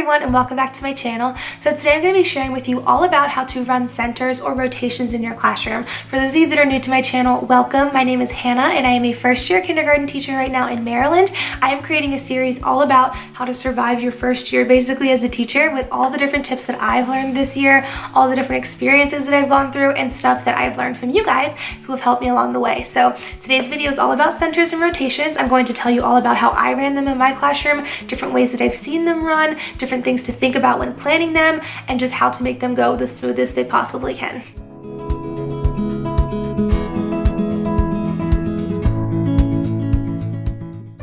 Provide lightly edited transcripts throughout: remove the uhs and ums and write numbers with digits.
everyone, and welcome back to my channel. So today I'm going to be sharing with you all about how to run centers or rotations in your classroom. For those of you that are new to my channel, welcome. My name is Hannah and I am a first year kindergarten teacher right now in Maryland. I am creating a series all about how to survive your first year basically as a teacher with all the different tips that I've learned this year, all the different experiences that I've gone through, and stuff that I've learned from you guys who have helped me along the way. So today's video is all about centers and rotations. I'm going to tell you all about how I ran them in my classroom, different ways that I've seen them run, different things to think about when planning them, and just how to make them go the smoothest they possibly can.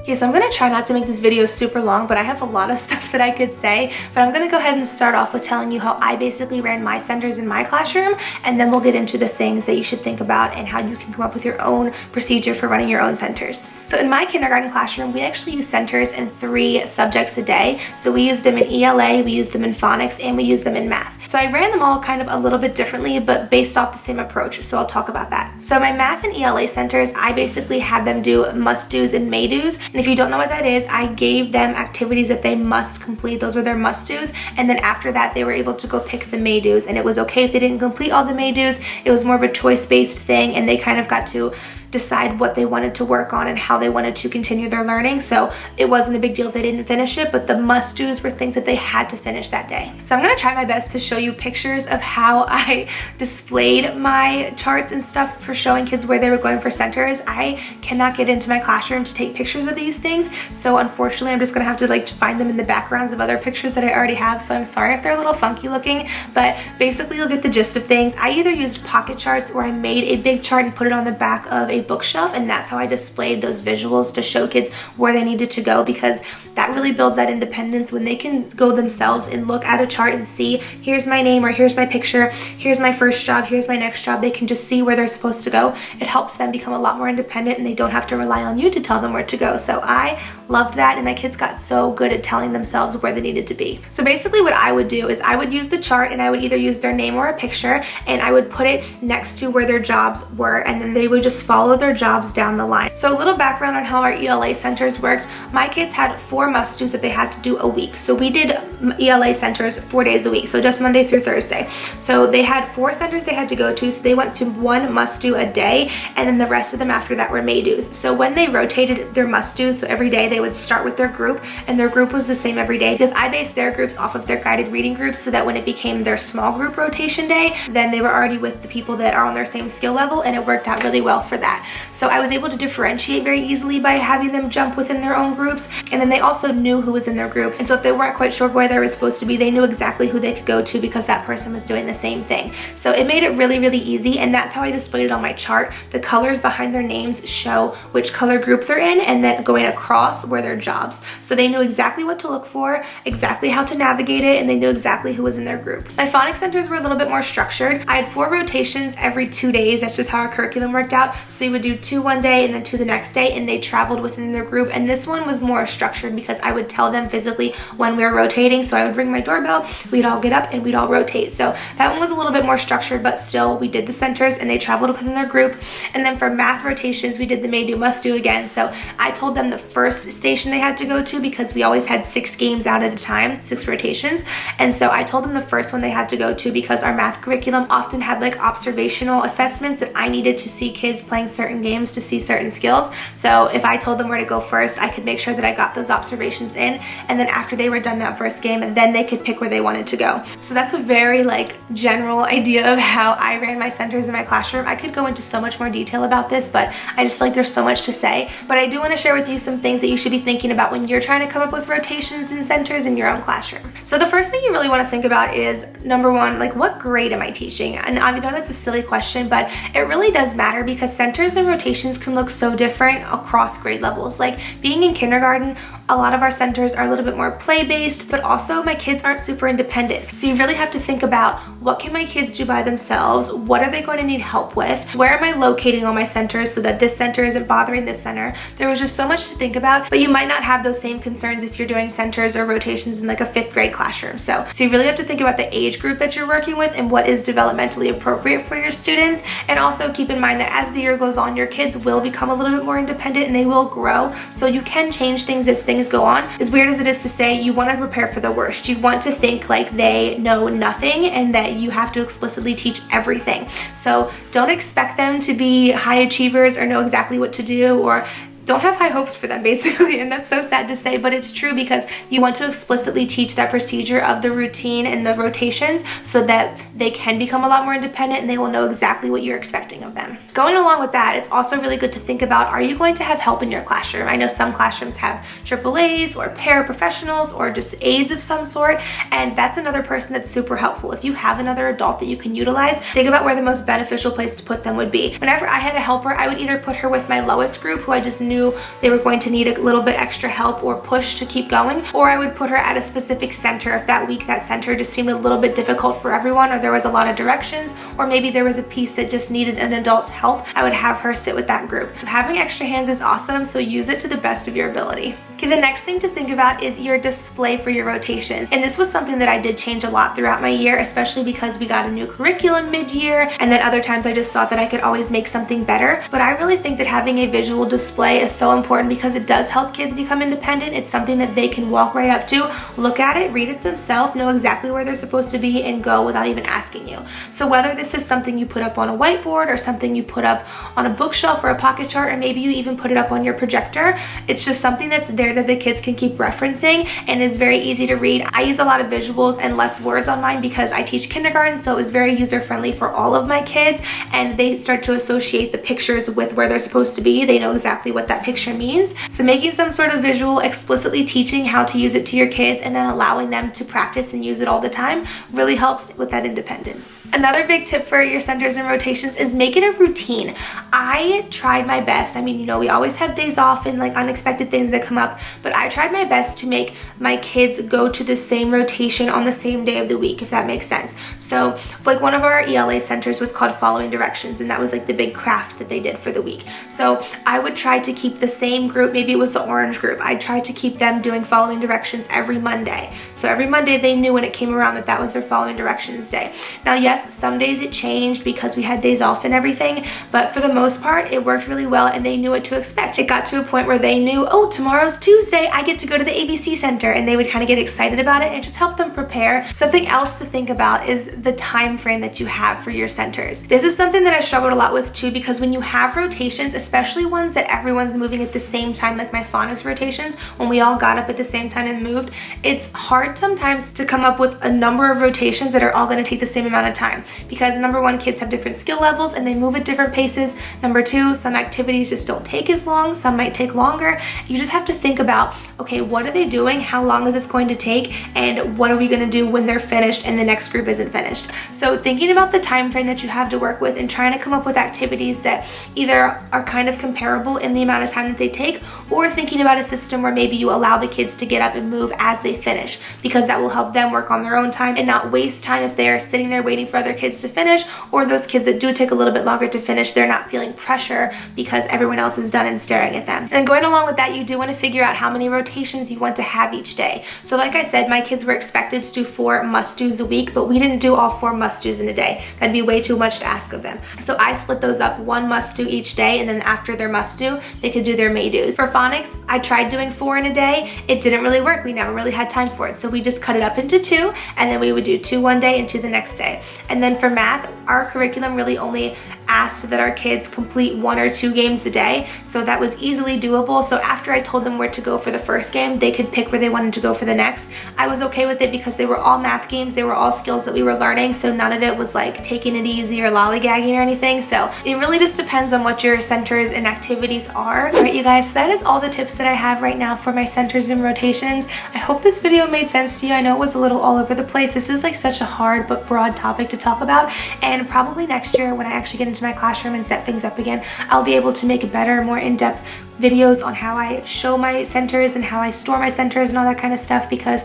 Okay, so I'm going to try not to make this video super long, but I have a lot of stuff that I could say. But I'm going to go ahead and start off with telling you how I basically ran my centers in my classroom, and then we'll get into the things that you should think about and how you can come up with your own procedure for running your own centers. So in my kindergarten classroom, we actually use centers in 3 subjects a day. So we used them in ELA, we used them in phonics, and we used them in math. So I ran them all kind of a little bit differently, but based off the same approach, so I'll talk about that. So my math and ELA centers, I basically had them do must-dos and may-dos. And if you don't know what that is, I gave them activities that they must complete. Those were their must-dos. And then after that, they were able to go pick the may-dos. And it was okay if they didn't complete all the may-dos. It was more of a choice-based thing, and they kind of got to decide what they wanted to work on and how they wanted to continue their learning. So it wasn't a big deal if they didn't finish it, but the must-dos were things that they had to finish that day. So I'm gonna try my best to show you pictures of how I displayed my charts and stuff for showing kids where they were going for centers. I cannot get into my classroom to take pictures of these things, so unfortunately I'm just gonna have to find them in the backgrounds of other pictures that I already have, so I'm sorry if they're a little funky looking, but basically you'll get the gist of things. I either used pocket charts or I made a big chart and put it on the back of a bookshelf, and that's how I displayed those visuals to show kids where they needed to go, because that really builds that independence when they can go themselves and look at a chart and see, here's my name, or here's my picture, here's my first job, here's my next job. They can just see where they're supposed to go. It helps them become a lot more independent, and they don't have to rely on you to tell them where to go. So I loved that, and my kids got so good at telling themselves where they needed to be. So basically what I would do is I would use the chart, and I would either use their name or a picture, and I would put it next to where their jobs were, and then they would just follow their jobs down the line. So a little background on how our ELA centers worked. My kids had 4 must-dos that they had to do a week. So we did ELA centers 4 days a week, so just Monday through Thursday. So they had 4 centers they had to go to, so they went to 1 must-do a day, and then the rest of them after that were may-dos. So when they rotated their must-dos, so every day they would start with their group, and their group was the same every day, because I based their groups off of their guided reading groups, so that when it became their small group rotation day, then they were already with the people that are on their same skill level, and it worked out really well for that. So I was able to differentiate very easily by having them jump within their own groups, and then they also knew who was in their group, and so if they weren't quite sure where they were supposed to be, they knew exactly who they could go to because that person was doing the same thing. So it made it really, really easy, and that's how I displayed it on my chart. The colors behind their names show which color group they're in, and then going across were their jobs. So they knew exactly what to look for, exactly how to navigate it, and they knew exactly who was in their group. My phonics centers were a little bit more structured. I had 4 rotations every 2 days. That's just how our curriculum worked out. So we would do 2 one day and then 2 the next day, and they traveled within their group. And this one was more structured because I would tell them physically when we were rotating. So I would ring my doorbell, we'd all get up and we'd all rotate. So that one was a little bit more structured, but still we did the centers and they traveled within their group. And then for math rotations, we did the may do must do again. So I told them the first station they had to go to, because we always had 6 games out at a time, 6 rotations. And so I told them the first one they had to go to, because our math curriculum often had observational assessments that I needed to see kids playing certain games to see certain skills. So if I told them where to go first, I could make sure that I got those observations in, and then after they were done that first game, and then they could pick where they wanted to go. So that's a very general idea of how I ran my centers in my classroom. I could go into so much more detail about this, but I just feel like there's so much to say. But I do want to share with you some things that you should be thinking about when you're trying to come up with rotations and centers in your own classroom. So the first thing you really want to think about is, number one, what grade am I teaching? And I know that's a silly question, but it really does matter, because centers and rotations can look so different across grade levels. Being in kindergarten, a lot of our centers are a little bit more play-based, but also my kids aren't super independent. So you really have to think about, what can my kids do by themselves? What are they going to need help with? Where am I locating all my centers so that this center isn't bothering this center? There was just so much to think about, but you might not have those same concerns if you're doing centers or rotations in a 5th grade classroom. So you really have to think about the age group that you're working with and what is developmentally appropriate for your students. And also keep in mind that as the year goes on, your kids will become a little bit more independent and they will grow. So you can change things as things things go on, as weird as it is to say, you want to prepare for the worst. You want to think like they know nothing and that you have to explicitly teach everything. So don't expect them to be high achievers or know exactly what to do, or don't have high hopes for them, basically. And that's so sad to say, but it's true, because you want to explicitly teach that procedure of the routine and the rotations so that they can become a lot more independent and they will know exactly what you're expecting of them. Going along with that, it's also really good to think about, are you going to have help in your classroom? I know some classrooms have AAAs or paraprofessionals or just aides of some sort, and that's another person that's super helpful. If you have another adult that you can utilize, think about where the most beneficial place to put them would be. Whenever I had a helper, I would either put her with my lowest group, who I just knew they were going to need a little bit extra help or push to keep going, or I would put her at a specific center if that week that center just seemed a little bit difficult for everyone, or there was a lot of directions, or maybe there was a piece that just needed an adult's help. I would have her sit with that group. Having extra hands is awesome, so use it to the best of your ability. Okay, the next thing to think about is your display for your rotation. And this was something that I did change a lot throughout my year, especially because we got a new curriculum mid-year, and then other times I just thought that I could always make something better. But I really think that having a visual display is so important because it does help kids become independent. It's something that they can walk right up to, look at it, read it themselves, know exactly where they're supposed to be, and go without even asking you. So whether this is something you put up on a whiteboard or something you put up on a bookshelf or a pocket chart, or maybe you even put it up on your projector, it's just something that's there that the kids can keep referencing and is very easy to read. I use a lot of visuals and less words on mine because I teach kindergarten, so it was very user-friendly for all of my kids, and they start to associate the pictures with where they're supposed to be. They know exactly what that picture means. So making some sort of visual, explicitly teaching how to use it to your kids, and then allowing them to practice and use it all the time really helps with that independence. Another big tip for your centers and rotations is make it a routine. I tried my best. I mean, you know, we always have days off and like unexpected things that come up, but I tried my best to make my kids go to the same rotation on the same day of the week, if that makes sense. So like one of our ELA centers was called Following Directions, and that was like the big craft that they did for the week. So I would try to keep the same group, maybe it was the orange group, I'd try to keep them doing Following Directions every Monday. So every Monday they knew when it came around that that was their Following Directions day. Now yes, some days it changed because we had days off and everything, but for the most part it worked really well and they knew what to expect. It got to a point where they knew, oh, tomorrow's Tuesday, I get to go to the ABC Center, and they would kind of get excited about it and just help them prepare. Something else to think about is the time frame that you have for your centers. This is something that I struggled a lot with too, because when you have rotations, especially ones that everyone's moving at the same time, like my phonics rotations, when we all got up at the same time and moved, it's hard sometimes to come up with a number of rotations that are all going to take the same amount of time, because number one, kids have different skill levels and they move at different paces. Number two, some activities just don't take as long, some might take longer. You just have to think about, okay, what are they doing? How long is this going to take? And what are we going to do when they're finished and the next group isn't finished? So thinking about the time frame that you have to work with and trying to come up with activities that either are kind of comparable in the amount of time that they take, or thinking about a system where maybe you allow the kids to get up and move as they finish, because that will help them work on their own time and not waste time if they're sitting there waiting for other kids to finish, or those kids that do take a little bit longer to finish, they're not feeling pressure because everyone else is done and staring at them. And going along with that, you do want to figure out how many rotations you want to have each day. So like I said, my kids were expected to do 4 must-dos a week, but we didn't do all 4 must-dos in a day. That'd be way too much to ask of them. So I split those up, 1 must-do each day, and then after their must-do, they could do their may-dos. For phonics, I tried doing 4 in a day. It didn't really work. We never really had time for it. So we just cut it up into 2, and then we would do 2 one day and 2 the next day. And then for math, our curriculum really only asked that our kids complete 1 or 2 games a day, so that was easily doable. So after I told them where to go for the first game, they could pick where they wanted to go for the next. I was okay with it because they were all math games, they were all skills that we were learning, so none of it was like taking it easy or lollygagging or anything. So it really just depends on what your centers and activities are. All right, you guys, so that is all the tips that I have right now for my centers and rotations. I hope this video made sense to you. I know it was a little all over the place. This is like such a hard but broad topic to talk about, and probably next year when I actually get into my classroom and set things up again, I'll be able to make better, more in-depth videos on how I show my centers and how I store my centers and all that kind of stuff, because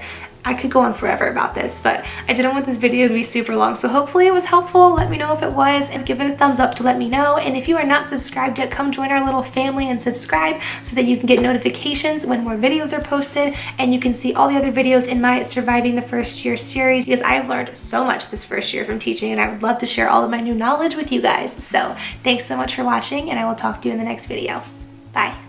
I could go on forever about this, but I didn't want this video to be super long, so hopefully it was helpful. Let me know if it was, and give it a thumbs up to let me know. And if you are not subscribed yet, come join our little family and subscribe so that you can get notifications when more videos are posted, and you can see all the other videos in my Surviving the First Year series, because I have learned so much this first year from teaching, and I would love to share all of my new knowledge with you guys. So thanks so much for watching, and I will talk to you in the next video. Bye.